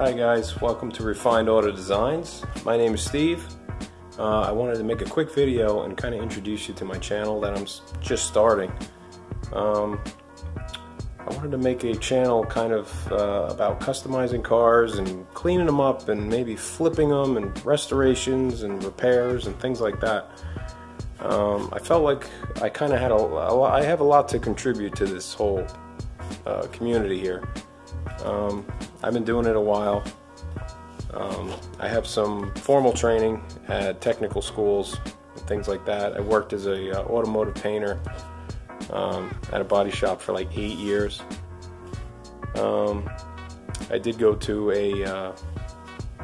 Hi guys, welcome to Refined Auto Designs. My name is Steve. I wanted to make a quick video and kind of introduce you to my channel that I'm just starting. I wanted to make a channel kind of about customizing cars and cleaning them up and maybe flipping them and restorations and repairs and things like that. I felt like I kind of had I have a lot to contribute to this whole community here. I've been doing it a while. I have some formal training at technical schools and things like that. I worked as a automotive painter at a body shop for like 8 years. I did go to a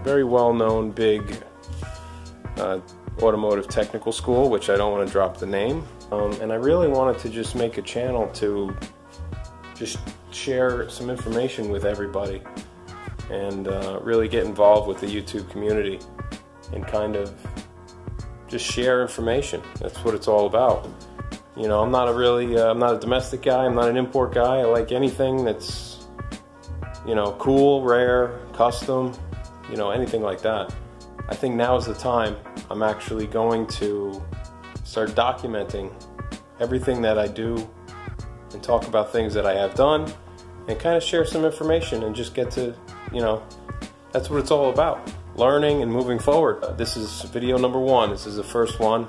very well-known big automotive technical school, which I don't want to drop the name. And I really wanted to just make a channel to just share some information with everybody and really get involved with the YouTube community and kind of just share information. That's what it's all about. You know, I'm not a domestic guy, I'm not an import guy. I like anything that's, you know, cool, rare, custom, you know, anything like that. I think now is the time. I'm actually going to start documenting everything that I do and talk about things that I have done and kind of share some information and just get to, you know, that's what it's all about. Learning and moving forward. This is video number 1. This is the first one.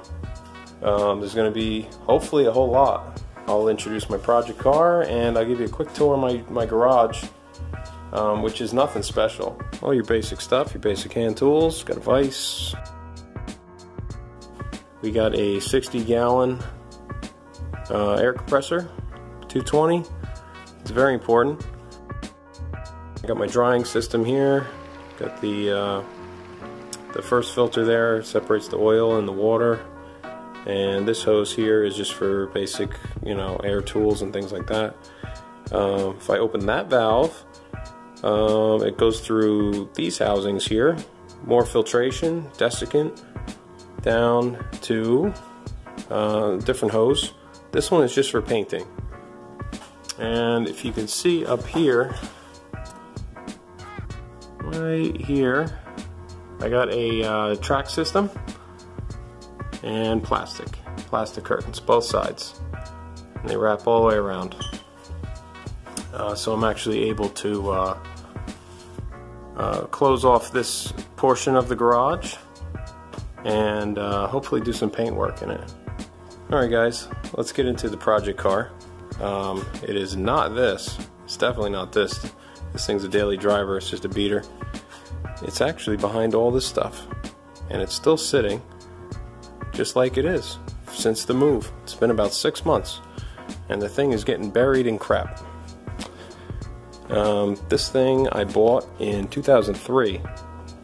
There's going to be hopefully a whole lot. I'll introduce my project car and I'll give you a quick tour of my garage, which is nothing special. All your basic stuff, your basic hand tools. Got a vise. We got a 60-gallon air compressor, 220. It's very important. I got my drying system here. Got the first filter there, separates the oil and the water. And this hose here is just for basic, you know, air tools and things like that. If I open that valve, it goes through these housings here. More filtration, desiccant, down to different hose. This one is just for painting. And if you can see up here, right here, I got a track system and plastic curtains, both sides. And they wrap all the way around. So I'm actually able to close off this portion of the garage and hopefully do some paint work in it. Alright guys, let's get into the project car. It is not this. It's definitely not this. This thing's a daily driver. It's just a beater. It's actually behind all this stuff. And it's still sitting just like it is since the move. It's been about 6 months. And the thing is getting buried in crap. This thing I bought in 2003.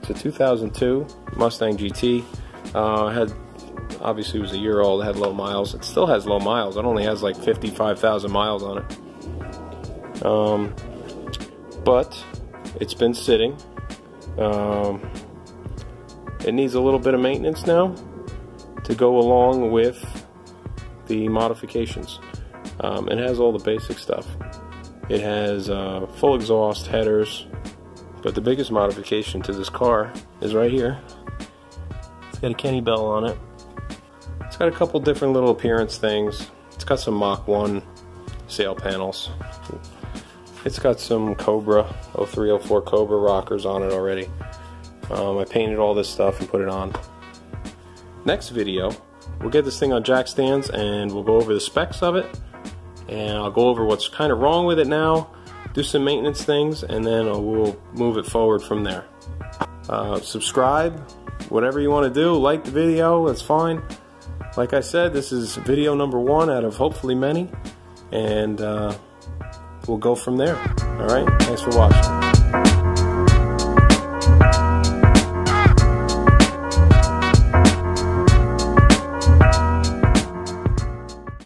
It's a 2002 Mustang GT. Obviously it was a year old, it had low miles. It still has low miles. It only has like 55,000 miles on it. But it's been sitting. It needs a little bit of maintenance now to go along with the modifications. It has all the basic stuff. It has full exhaust, headers, but the biggest modification to this car is right here. It's got a Kenne bell on it. It's got a couple different little appearance things. It's got some Mach 1 sail panels. It's got some Cobra, 0304 Cobra rockers on it already. I painted all this stuff and put it on. Next video, we'll get this thing on jack stands and we'll go over the specs of it. And I'll go over what's kind of wrong with it now, do some maintenance things, and then we'll move it forward from there. Subscribe, whatever you want to do. Like the video, that's fine. Like I said, this is video number 1 out of hopefully many, and we'll go from there. Alright, thanks for watching.